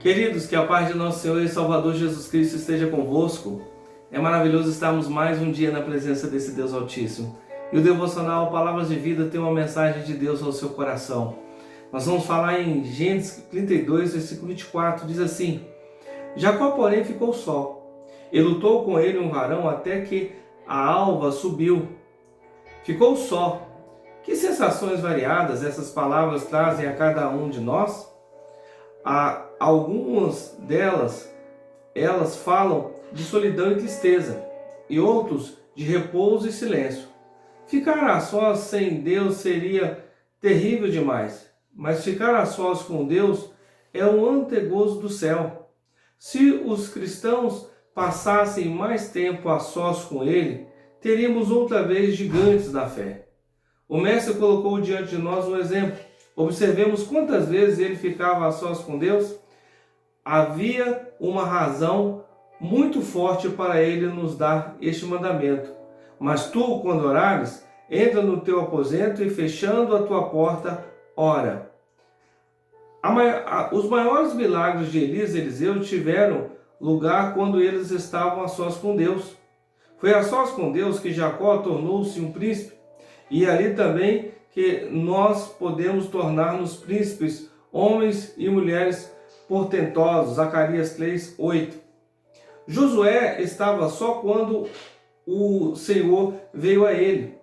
Queridos, que a paz de nosso Senhor e Salvador Jesus Cristo esteja convosco. É maravilhoso estarmos mais um dia na presença desse Deus Altíssimo. E o devocional Palavras de Vida tem uma mensagem de Deus ao seu coração. Nós vamos falar em Gênesis 32, versículo 24, diz assim: Jacó, porém, ficou só, e lutou com ele um varão até que a alva subiu. Ficou só. Que sensações variadas essas palavras trazem a cada um de nós? Algumas delas, elas falam de solidão e tristeza, e outros de repouso e silêncio. Ficar a sós sem Deus seria terrível demais, mas ficar a sós com Deus é o antegozo do céu. Se os cristãos passassem mais tempo a sós com Ele, teríamos outra vez gigantes da fé. O Mestre colocou diante de nós um exemplo. Observemos quantas vezes ele ficava a sós com Deus. Havia uma razão muito forte para ele nos dar este mandamento. Mas tu, quando orares, entra no teu aposento e, fechando a tua porta, ora. Os maiores milagres de Elias e Eliseu tiveram lugar quando eles estavam a sós com Deus. Foi a sós com Deus que Jacó tornou-se um príncipe, e ali também que nós podemos tornar-nos príncipes, homens e mulheres portentosos. Zacarias 3, 8. Josué estava só quando o Senhor veio a ele.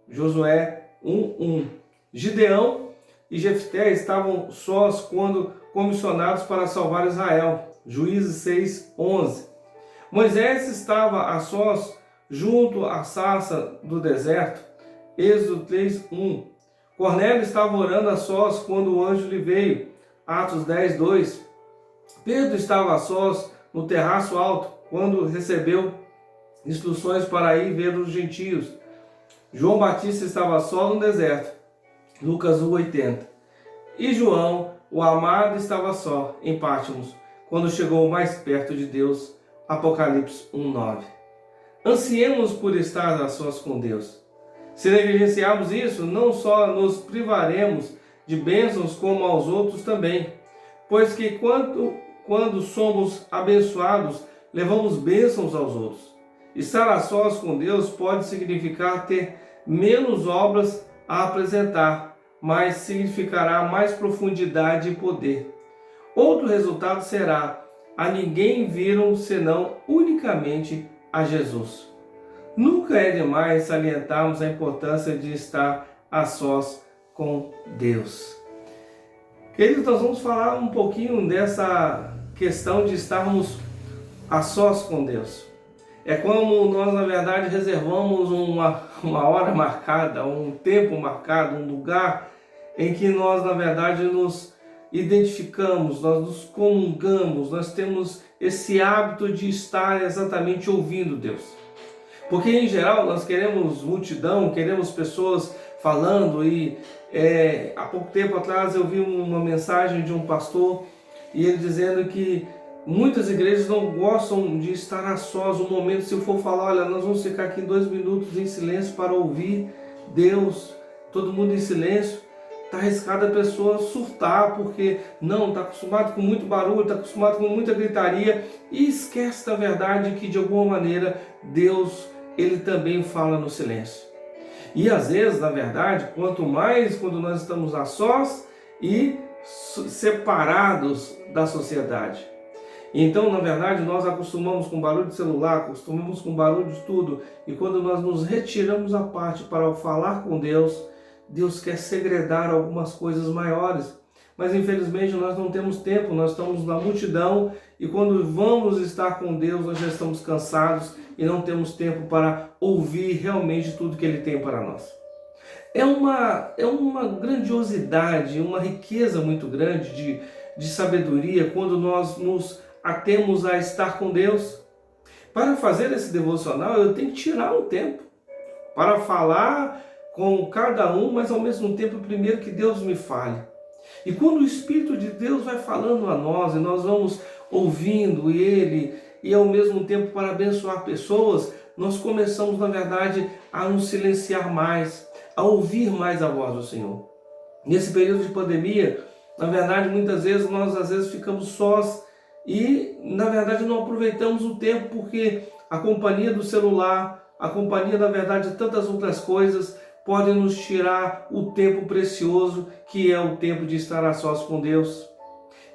Josué 1:1. Gideão e Jefté estavam sós quando comissionados para salvar Israel. Juízes 6:11. Moisés estava a sós junto à sarça do deserto. Êxodo 3:1. Cornélio estava orando a sós quando o anjo lhe veio. Atos 10:2. Pedro estava a sós no terraço alto quando recebeu instruções para ir ver os gentios. João Batista estava só no deserto. Lucas 1:80. E João, o amado, estava só em Patmos quando chegou mais perto de Deus. Apocalipse 1:9. Ansiemos por estar a sós com Deus. Se negligenciarmos isso, não só nos privaremos de bênçãos, como aos outros também. Pois que quando somos abençoados, levamos bênçãos aos outros. Estar a sós com Deus pode significar ter menos obras a apresentar, mas significará mais profundidade e poder. Outro resultado será: a ninguém viram senão unicamente a Jesus. Nunca é demais salientarmos a importância de estar a sós com Deus. Queridos, nós vamos falar um pouquinho dessa questão de estarmos a sós com Deus. É como nós, na verdade, reservamos uma hora marcada, um tempo marcado, um lugar em que nós, na verdade, nos identificamos, nós nos comungamos, nós temos esse hábito de estar exatamente ouvindo Deus. Porque, em geral, nós queremos multidão, queremos pessoas falando, e há pouco tempo atrás eu vi uma mensagem de um pastor, e ele dizendo que muitas igrejas não gostam de estar a sós. Um momento, se eu for falar, olha, nós vamos ficar aqui 2 minutos em silêncio para ouvir Deus, todo mundo em silêncio, está arriscado a pessoa surtar, porque não, está acostumado com muito barulho, está acostumado com muita gritaria, e esquece da verdade que, de alguma maneira, Deus, Ele também fala no silêncio. E às vezes, na verdade, quanto mais quando nós estamos a sós e separados da sociedade. Então, na verdade, nós acostumamos com barulho de celular, acostumamos com barulho de tudo, e quando nós nos retiramos à parte para falar com Deus, Deus quer segredar algumas coisas maiores. Mas infelizmente nós não temos tempo, nós estamos na multidão, e quando vamos estar com Deus, nós já estamos cansados e não temos tempo para ouvir realmente tudo que Ele tem para nós. É uma grandiosidade, uma riqueza muito grande de sabedoria quando nós nos atemos a estar com Deus. Para fazer esse devocional, eu tenho que tirar um tempo para falar com cada um, mas ao mesmo tempo, primeiro que Deus me fale. E quando o Espírito de Deus vai falando a nós, e nós vamos ouvindo Ele, e ao mesmo tempo para abençoar pessoas, nós começamos, na verdade, a nos silenciar mais, a ouvir mais a voz do Senhor. Nesse período de pandemia, Na verdade, muitas vezes nós ficamos sós e na verdade não aproveitamos o tempo porque a companhia do celular, a companhia na verdade de tantas outras coisas podem nos tirar o tempo precioso que é o tempo de estar a sós com Deus.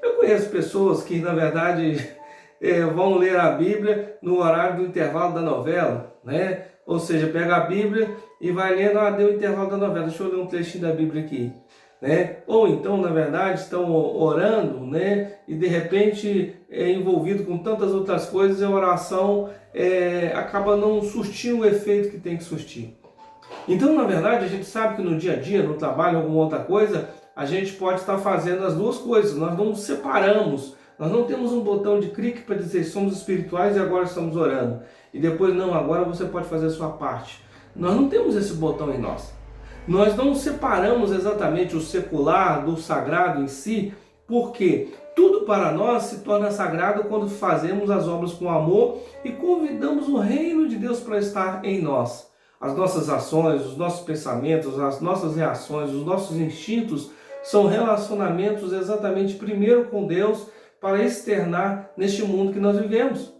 Eu conheço pessoas que na verdade vão ler a Bíblia no horário do intervalo da novela, né? Ou seja, pega a Bíblia e vai lendo, deu o intervalo da novela, deixa eu ler um trechinho da Bíblia aqui, né? Ou então, na verdade, estão orando, né? E de repente é envolvido com tantas outras coisas, a oração acaba não surtindo o efeito que tem que surtir. Então, na verdade, a gente sabe que no dia a dia, no trabalho, alguma outra coisa, a gente pode estar fazendo as duas coisas, nós não separamos. Nós não temos um botão de clique para dizer somos espirituais e agora estamos orando. E depois não, agora você pode fazer a sua parte. Nós não temos esse botão em nós. Nós não separamos exatamente o secular do sagrado em si, porque tudo para nós se torna sagrado quando fazemos as obras com amor e convidamos o reino de Deus para estar em nós. As nossas ações, os nossos pensamentos, as nossas reações, os nossos instintos são relacionamentos exatamente primeiro com Deus, para externar neste mundo que nós vivemos.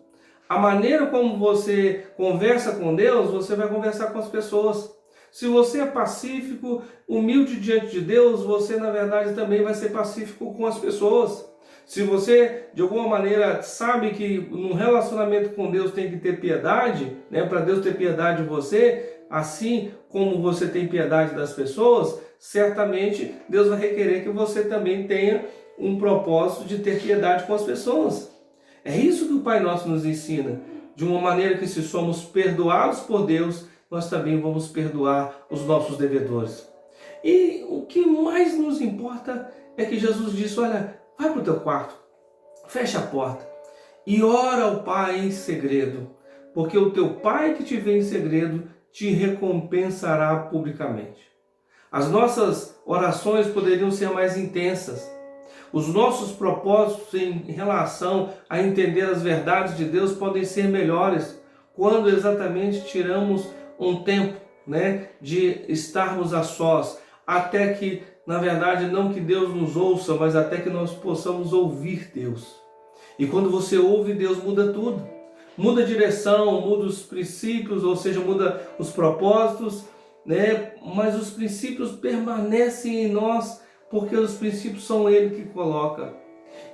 A maneira como você conversa com Deus, você vai conversar com as pessoas. Se você é pacífico, humilde diante de Deus, você na verdade também vai ser pacífico com as pessoas. Se você de alguma maneira sabe que num relacionamento com Deus tem que ter piedade, né, para Deus ter piedade de você, assim como você tem piedade das pessoas, certamente Deus vai requerer que você também tenha um propósito de ter piedade com as pessoas. É isso que o Pai Nosso nos ensina, de uma maneira que se somos perdoados por Deus, nós também vamos perdoar os nossos devedores. E o que mais nos importa é que Jesus disse, olha, vai para o teu quarto, fecha a porta e ora ao Pai em segredo, porque o teu Pai que te vê em segredo te recompensará publicamente. As nossas orações poderiam ser mais intensas. Os nossos propósitos em relação a entender as verdades de Deus podem ser melhores quando exatamente tiramos um tempo, né, de estarmos a sós, até que, na verdade, não que Deus nos ouça, mas até que nós possamos ouvir Deus. E quando você ouve Deus, muda tudo. Muda a direção, muda os princípios, ou seja, muda os propósitos, né? Mas os princípios permanecem em nós, porque os princípios são Ele que coloca.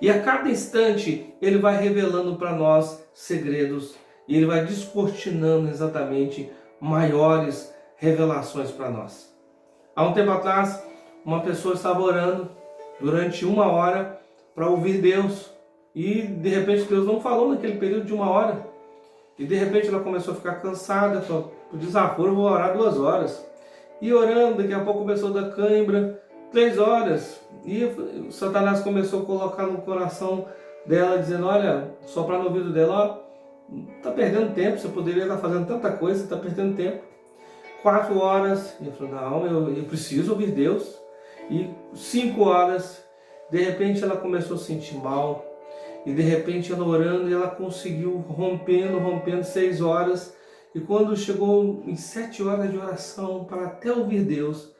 E a cada instante Ele vai revelando para nós segredos. E Ele vai descortinando exatamente maiores revelações para nós. Há um tempo atrás, uma pessoa estava orando durante 1 hora para ouvir Deus. E de repente Deus não falou naquele período de 1 hora. E de repente ela começou a ficar cansada. Falou, por desaforo eu vou orar 2 horas. E orando, daqui a pouco começou a dar cãibra. 3 horas, e o Satanás começou a colocar no coração dela, dizendo, olha, soprar no ouvido dela, está perdendo tempo, você poderia estar fazendo tanta coisa, está perdendo tempo. 4 horas, e eu falei, não, eu preciso ouvir Deus. E 5 horas, de repente ela começou a se sentir mal, e de repente ela orando, e ela conseguiu rompendo 6 horas, e quando chegou em 7 horas de oração, para até ouvir Deus,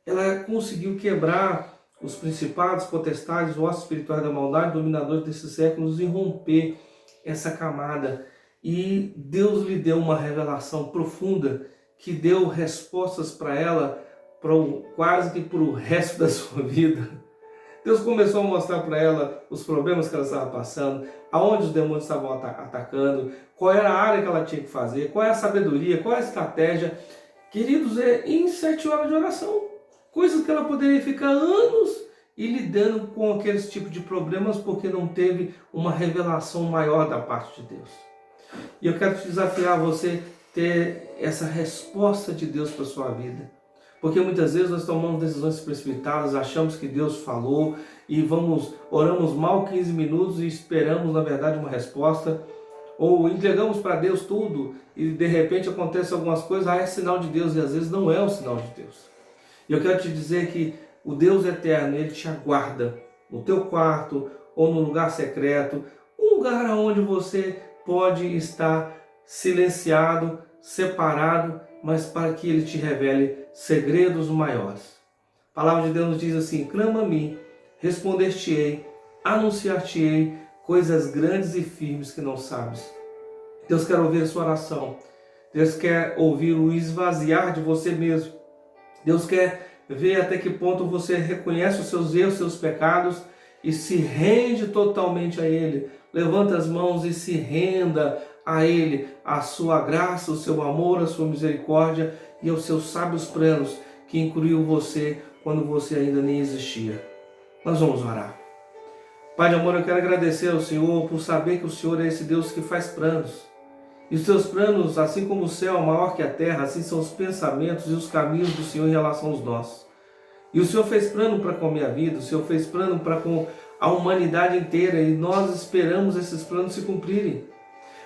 ela conseguiu quebrar os principados, potestades, ossos espirituais da maldade, dominadores desses séculos, e romper essa camada. E Deus lhe deu uma revelação profunda, que deu respostas para ela, quase que para o resto da sua vida. Deus começou a mostrar para ela os problemas que ela estava passando, aonde os demônios estavam atacando, qual era a área que ela tinha que fazer, qual é a sabedoria, qual é a estratégia. Queridos, em 7 horas de oração. Coisas que ela poderia ficar anos e lidando com aqueles tipos de problemas porque não teve uma revelação maior da parte de Deus. E eu quero te desafiar a você ter essa resposta de Deus para a sua vida. Porque muitas vezes nós tomamos decisões precipitadas, achamos que Deus falou e oramos mal 15 minutos e esperamos, na verdade, uma resposta. Ou entregamos para Deus tudo e de repente acontece algumas coisas, é sinal de Deus, e às vezes não é um sinal de Deus. E eu quero te dizer que o Deus eterno, Ele te aguarda no teu quarto ou no lugar secreto, um lugar onde você pode estar silenciado, separado, mas para que Ele te revele segredos maiores. A palavra de Deus nos diz assim, clama a mim, responder-te-ei, anunciar-te-ei coisas grandes e firmes que não sabes. Deus quer ouvir a sua oração. Deus quer ouvir o esvaziar de você mesmo. Deus quer ver até que ponto você reconhece os seus erros, seus pecados e se rende totalmente a Ele. Levanta as mãos e se renda a Ele, a sua graça, o seu amor, a sua misericórdia e aos seus sábios planos que incluiu você quando você ainda nem existia. Nós vamos orar. Pai de amor, eu quero agradecer ao Senhor por saber que o Senhor é esse Deus que faz planos. E os teus planos, assim como o céu é maior que a terra, assim são os pensamentos e os caminhos do Senhor em relação aos nossos. E o Senhor fez plano para com a minha vida, o Senhor fez plano para com a humanidade inteira e nós esperamos esses planos se cumprirem.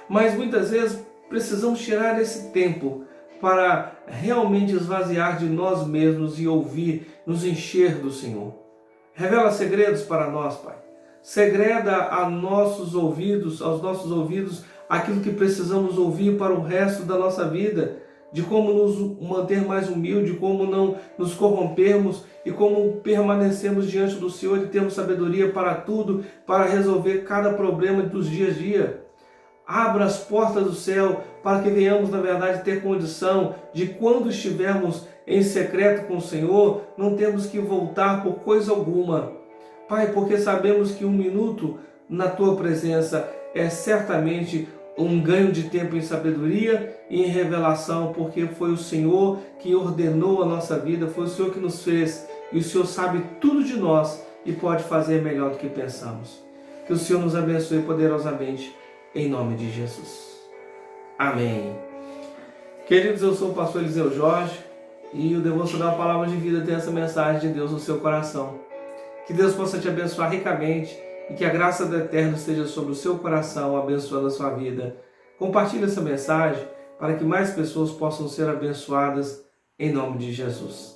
Mas muitas vezes precisamos tirar esse tempo para realmente esvaziar de nós mesmos e ouvir, nos encher do Senhor. Revela segredos para nós, Pai. Segreda aos nossos ouvidos, aquilo que precisamos ouvir para o resto da nossa vida, de como nos manter mais humilde, como não nos corrompermos e como permanecemos diante do Senhor e temos sabedoria para tudo, para resolver cada problema dos dias a dia. Abra as portas do céu para que venhamos, na verdade, ter condição de, quando estivermos em secreto com o Senhor, não temos que voltar por coisa alguma. Pai, porque sabemos que um minuto na Tua presença é certamente um ganho de tempo em sabedoria e em revelação, porque foi o Senhor que ordenou a nossa vida, foi o Senhor que nos fez, e o Senhor sabe tudo de nós e pode fazer melhor do que pensamos. Que o Senhor nos abençoe poderosamente, em nome de Jesus. Amém. Queridos, eu sou o pastor Eliseu Jorge e o Devocional Palavra de Vida tem essa mensagem de Deus no seu coração. Que Deus possa te abençoar ricamente e que a graça do Eterno esteja sobre o seu coração, abençoando a sua vida. Compartilhe essa mensagem para que mais pessoas possam ser abençoadas em nome de Jesus.